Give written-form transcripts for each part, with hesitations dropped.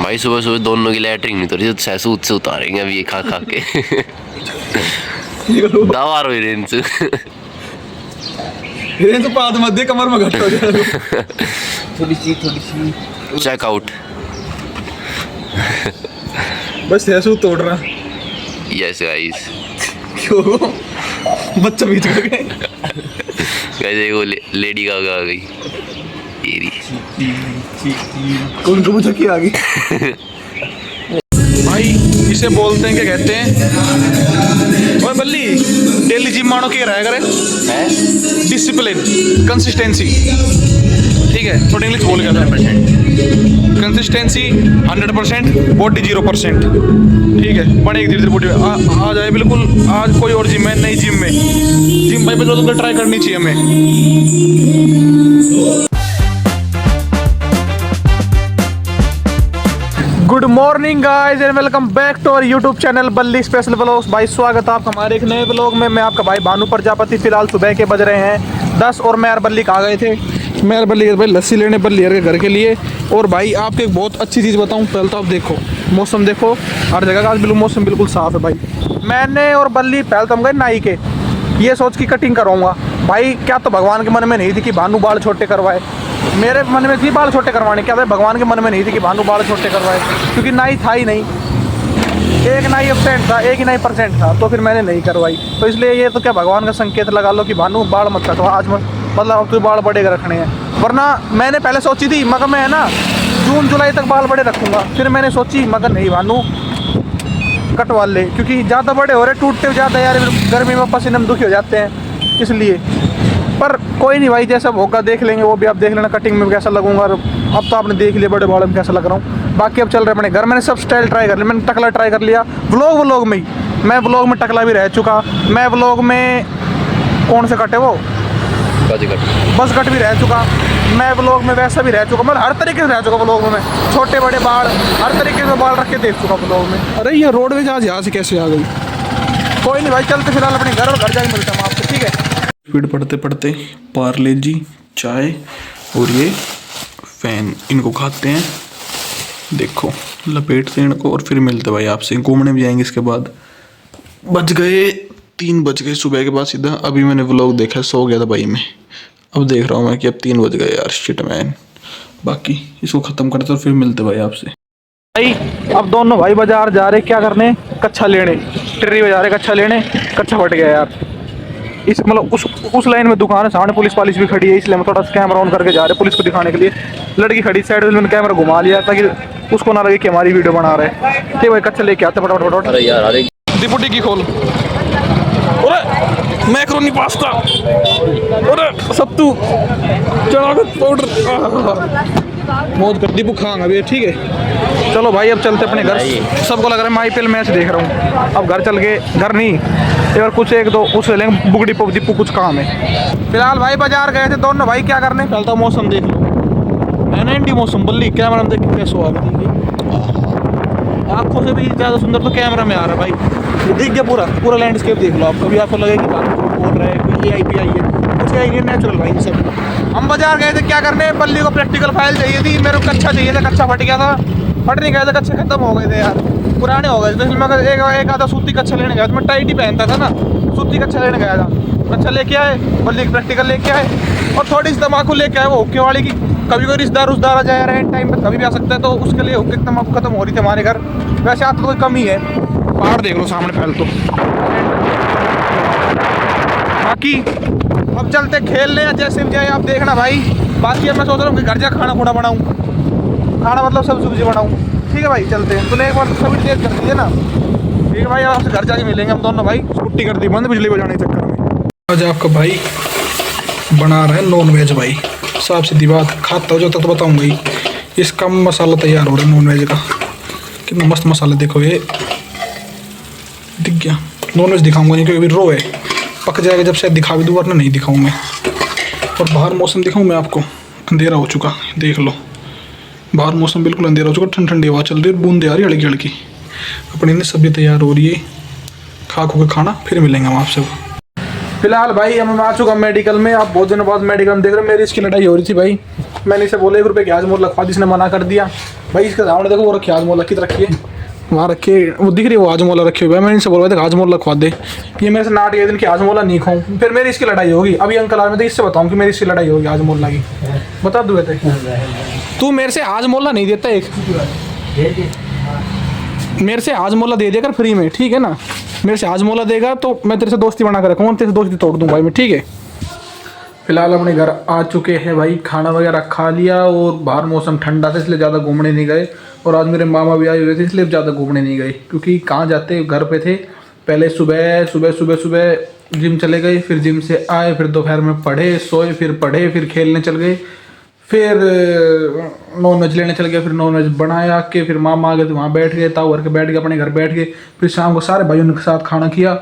भाई सुबह सुबह दोनों की लैटरिन नहीं उतरी तो सूद से उतारेंगे अभी ये खा खा के। दवा रो रेंस तो पाद मत दे, कमर में घट हो जाएगा। थोड़ी सी चेकआउट। बस ऐसे तोड़ रहा। यस गाइस, क्यों बच्चा बीच कर गए। कैसे वो लेडी गागा आ गई। कौन को मुझे आ गई। भाई इसे बोलते हैं, क्या कहते हैं ओए बल्ली, डेली जिम मानो क्या रहा करे, डिसिप्लिन, कंसिस्टेंसी, ठीक है। थोड़ी इंग्लिश बोल गया था। कंसिस्टेंसी 100%, बॉडी 0%, ठीक है। बने धीरे धीरे बॉडी आ जाए बिल्कुल। आज कोई और जिम है, नई जिम में, जिम भाई पे तो ट्राई करनी चाहिए हमें। Good morning guys and welcome back to our YouTube channel Balli special blogs. भाई स्वागत है आपका हमारे एक नए ब्लॉग में। मैं आपका भाई भानु प्रजापति। फिलहाल सुबह के बज रहे हैं 10 और मैं यार बल्ली आ गए थे। मैं यार बल्ली भाई लस्सी लेने बल्ली के घर के लिए। और भाई आपको एक बहुत अच्छी चीज़ बताऊं, पहले तो आप देखो मौसम, देखो हर जगह का आज बिल्कुल मौसम बिल्कुल साफ़ है। भाई मैंने और बल्ली पहले तो हम गए नाई के, ये सोच की कटिंग कराऊंगा। भाई क्या तो भगवान के मन में नहीं थी कि भानु बाल छोटे करवाए, मेरे मन में थी बाल छोटे करवाने। क्या था, भगवान के मन में नहीं थी कि भानु बाल छोटे करवाए, क्योंकि नाई था ही नहीं। एक नाई एब्सेंट था, एक ही नाई परसेंट था, तो फिर मैंने नहीं करवाई। तो इसलिए ये तो क्या भगवान का संकेत लगा लो कि भानु बाल मत कटवा आज मत, मतलब अब तो बाल बड़े रखने हैं। वरना मैंने पहले सोची थी मगर मैं है ना जून जुलाई तक बाल बड़े रखूँगा। फिर मैंने सोची मगर नहीं भानु कटवा ले, क्योंकि ज़्यादा बड़े हो रहे, टूटते ज़्यादा यार, गर्मी में पसीने में दुखी हो जाते हैं इसलिए। पर कोई नहीं भाई, जैसा होगा देख लेंगे, वो भी आप देख लेना कटिंग में कैसा लगूंगा। और अब तो आपने देख लिया बड़े बालों में कैसा लग रहा हूँ। बाकी अब चल रहे अपने घर। मैंने सब स्टाइल ट्राई कर लिया, मैंने टकला ट्राई कर लिया व्लॉग में ही। मैं व्लॉग में टकला भी रह चुका, मैं व्लॉग में कौन से कट है वो बस कट भी रह चुका, मैं व्लॉग में वैसा भी रह चुका, मतलब हर तरीके से रह चुका व्लॉग में। मैं छोटे बड़े बाल हर तरीके से बाल रख के देख चुका व्लॉग में। अरे ये रोडवेज आज यहाँ से कैसे आ गई। कोई नहीं भाई, चलते फिलहाल अपने घर, और घर जाके मिलता हूँ आपसे, ठीक है। स्पीड पढ़ते पढ़ते पार्ले जी, चाय और ये फैन, इनको खाते हैं। देखो लपेटते हैं इनको और फिर मिलते भाई आपसे। घूमने भी जाएंगे इसके बाद। बज गए 3 बज गए सुबह के बाद सीधा। अभी मैंने व्लॉग देखा, सो गया था भाई मैं। अब देख रहा हूँ मैं कि अब 3 बज गए यार, शिट मैन। बाकी इसको ख़त्म करते और फिर मिलते भाई आपसे। भाई अब दोनों भाई बाजार जा रहे, क्या करने, कच्छा लेने। टिर्री बाजार है कच्छा लेने, कच्छा फट गया यार। इस मतलब उस लाइन में दुकान है, सामने पुलिस पालिस भी खड़ी है, इसलिए हम थोड़ा सा कैमरा ऑन करके जा रहे हैं पुलिस को दिखाने के लिए। लड़की खड़ी साइड में, मैंने कैमरा घुमा लिया ताकि उसको ना लगे कि हमारी वीडियो बना रहे हैं। ठीक भाई, कच्चा लेके आते फटाफट फटाफट। अरे यार, अरे डिपुटी की खोल, मैक्रोनी पास्ता, अरे सत्तू, चढ़ावत पाउडर, बहुत कर दीपू खाऊंगा अभी, ठीक है। चलो भाई अब चलते अपने घर। सबको लग रहा है मैं IPL मैच देख रहा हूँ। अब घर चल के, घर नहीं और कुछ एक दो उस लेंगे बुगड़ी पप दीपू, कुछ काम है। फिलहाल भाई बाजार गए थे दोनों भाई, क्या करने। कल तो मौसम देख लो, है ना इंडी मौसम। बल्ली कैमरा में देख के कैसे आ गई, आँखों से भी ज़्यादा सुंदर तो कैमरा में आ रहा है भाई। ये दिख गया पूरा लैंडस्केप देख लो आप। कभी आपको लगेगा कि बात बोल रहे हैं कोई AI आई है, कुछ AI नहीं, नेचुरल भाई सब। हम बाजार गए थे क्या करने, बल्ली को प्रैक्टिकल फाइल चाहिए थी, मेरे को कच्छा चाहिए था, कच्छा फट गया था। फट नहीं गया था, कच्छे खत्म हो गए थे यार, पुराने हो गए थे। मैं एक आधा सूती कच्छा लेने गया था, मैं टाइट ही पहनता था ना, सूती कच्छा लेने गया था। कच्छा लेके आए, बल्ली की प्रैक्टिकल लेके आए, और थोड़ी सी तम्बाकू लेके आए, वो हुक्के वाली की। कभी कोई रिश्तेदार उश्तेदार आ जाए रहे टाइम पर, कभी भी आ सकता है, तो उसके लिए हुक्के तम्बाकू खत्म हो रही थी हमारे घर। वैसे आज तो कोई कमी है, पहाड़ देख लो सामने फैल तो। बाकी अब चलते खेलने, जैसे भी जाए आप देखना भाई। बाकी अब मैं सोच रहा हूँ कि घर जा खाना खुना बनाऊँ, खाना मतलब सब्जी सब्जी बनाऊँ, ठीक है भाई। चलते हैं, तूने एक बार सभी चेक कर दिए ना, ठीक है भाई। आपसे घर जाके मिलेंगे हम दोनों भाई। स्कूटी कर दी बंद बिजली बजाने के चक्कर में। आज आपका भाई बना रहा है नॉन वेज भाई, साफ सीधी बात। खाता हो जब तक तो बताऊँगा ही। इसका मसाला तैयार हो रहा है नॉन वेज का, कितना मस्त मसाला देखो। ये दिख गया, नॉन वेज दिखाऊंगा नहीं क्योंकि रो है, पक जाएगा जब शायद दिखा भी दूँ, वरना नहीं दिखाऊँ मैं। और बाहर मौसम दिखाऊँ मैं आपको, अंधेरा हो चुका देख लो। बाहर मौसम बिल्कुल अंधेरा हो चुका, ठंडी ठंडी हवा चल रही है, बूंदे आ रही है हल्की हल्की। अपनी ने सब्जी तैयार हो रही है, खा खो के खाना, फिर मिलेंगे हम आपसे। फिलहाल भाई हम आ चुका मेडिकल में। आप बहुत दिनों बाद मेडिकल में देख रहे हो। मेरी इसकी लड़ाई हो रही थी भाई, मैंने इसे बोला 1 रुपये की हाजमोर लगवा दी, इसने मना कर दिया। भाई इसके सामने देखो वो रखी हाजमोला कित रखी है, वहाँ रखी है, वो दिख रही है वो हाजमोला रखी हुई है। मैं इनसे बोल रहा था हाजमोला खवा दे, ये मेरे से नाट गए दिन की हाजमोला नहीं खाऊं, फिर मेरी इसकी लड़ाई होगी। अभी अंकल आज मैं तो इससे बताऊं कि मेरी इसकी लड़ाई होगी हाजमोला की, बता दूँ थे तू मेरे से हाजमोला नहीं देता, एक मेरे से हाजमोला दे देकर फ्री में, ठीक है ना, मेरे से हाजमोला देगा तो मैं तेरे से दोस्ती बना कर रखूँगा, तेरे से दोस्ती तोड़ दूँ भाई मैं, ठीक है। फिलहाल अपने घर आ चुके हैं भाई, खाना वगैरह खा लिया और बाहर मौसम ठंडा था इसलिए ज़्यादा घूमने नहीं गए, और आज मेरे मामा भी आए हुए थे इसलिए ज़्यादा घूमने नहीं गए, क्योंकि कहाँ जाते घर पे थे। पहले सुबह सुबह सुबह सुबह जिम चले गए, फिर जिम से आए, फिर दोपहर में पढ़े सोए, फिर पढ़े, फिर खेलने चल गए, फिर नॉन वेज लेने चल गया, फिर नॉन वेज बनाया के, फिर मामा आ गए तो वहाँ बैठ गए, ताऊ भर के बैठ गए अपने घर बैठ गए, फिर शाम को सारे भाइयों के साथ खाना किया,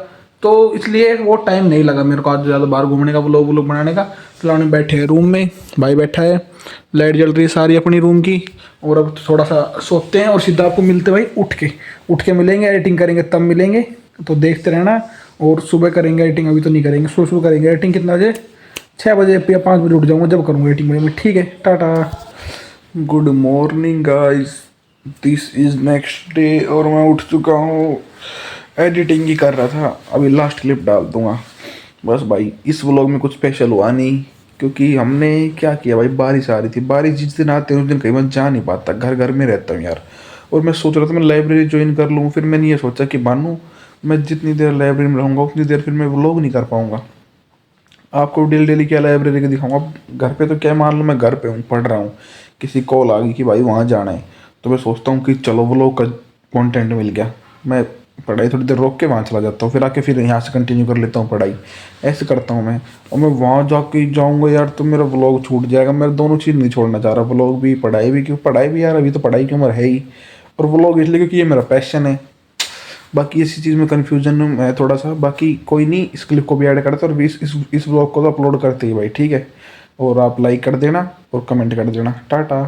तो इसलिए वो टाइम नहीं लगा मेरे को आज ज़्यादा बाहर घूमने का, व्लॉग बनाने का। फिलहाल हम बैठे हैं रूम में, भाई बैठा है, लाइट जल रही है सारी अपनी रूम की, और अब थोड़ा सा सोते हैं और सीधा आपको मिलते भाई उठ के मिलेंगे, एडिटिंग करेंगे तब मिलेंगे, तो देखते रहना। और सुबह करेंगे एडिटिंग, अभी तो नहीं करेंगे, सुबह करेंगे एडिटिंग। कितना बजे? 6 बजे या 5 बजे उठ जाऊँगा जब करूँगा एडिटिंग भाई मैं, ठीक है, Tata. Good morning guys, this is next day और मैं उठ चुका हूँ, एडिटिंग ही कर रहा था, अभी लास्ट क्लिप डाल दूंगा बस भाई। इस व्लॉग में कुछ स्पेशल हुआ नहीं, क्योंकि हमने क्या किया भाई, बारिश आ रही थी, बारिश जिस दिन आते हैं उस दिन कहीं मैं जा नहीं पाता, घर में रहता हूँ यार। और मैं सोच रहा था मैं लाइब्रेरी ज्वाइन कर लूँ, फिर मैंने ये सोचा कि मानूँ मैं जितनी देर लाइब्रेरी में रहूँगा उतनी देर फिर मैं व्लॉग नहीं कर पाऊँगा, आपको डेली क्या लाइब्रेरी के दिखाऊंगा। घर पे तो क्या मान लो मैं घर पे हूँ, पढ़ रहा हूँ, किसी कॉल आ गई कि भाई वहाँ जाना है, तो मैं सोचता हूँ कि चलो व्लॉग का कंटेंट मिल गया, मैं पढ़ाई थोड़ी देर रोक के वहाँ चला जाता हूँ, फिर आके फिर यहाँ से कंटिन्यू कर लेता हूँ पढ़ाई, ऐसे करता हूँ मैं। और मैं वहाँ जाके जाऊँगा यार तो मेरा व्लॉग छूट जाएगा, मैं दोनों चीज़ नहीं छोड़ना चाह रहा, व्लॉग भी पढ़ाई भी, क्यों पढ़ाई भी यार अभी तो पढ़ाई की उम्र है ही, और व्लॉग इसलिए क्योंकि ये मेरा पैशन है। बाकी इसी चीज़ में कन्फ्यूजन है थोड़ा सा, बाकी कोई नहीं, इस क्लिप को भी ऐड करते और इस व्लॉग को तो अपलोड करते ही भाई, ठीक है। और आप लाइक कर देना और कमेंट कर देना, टाटा।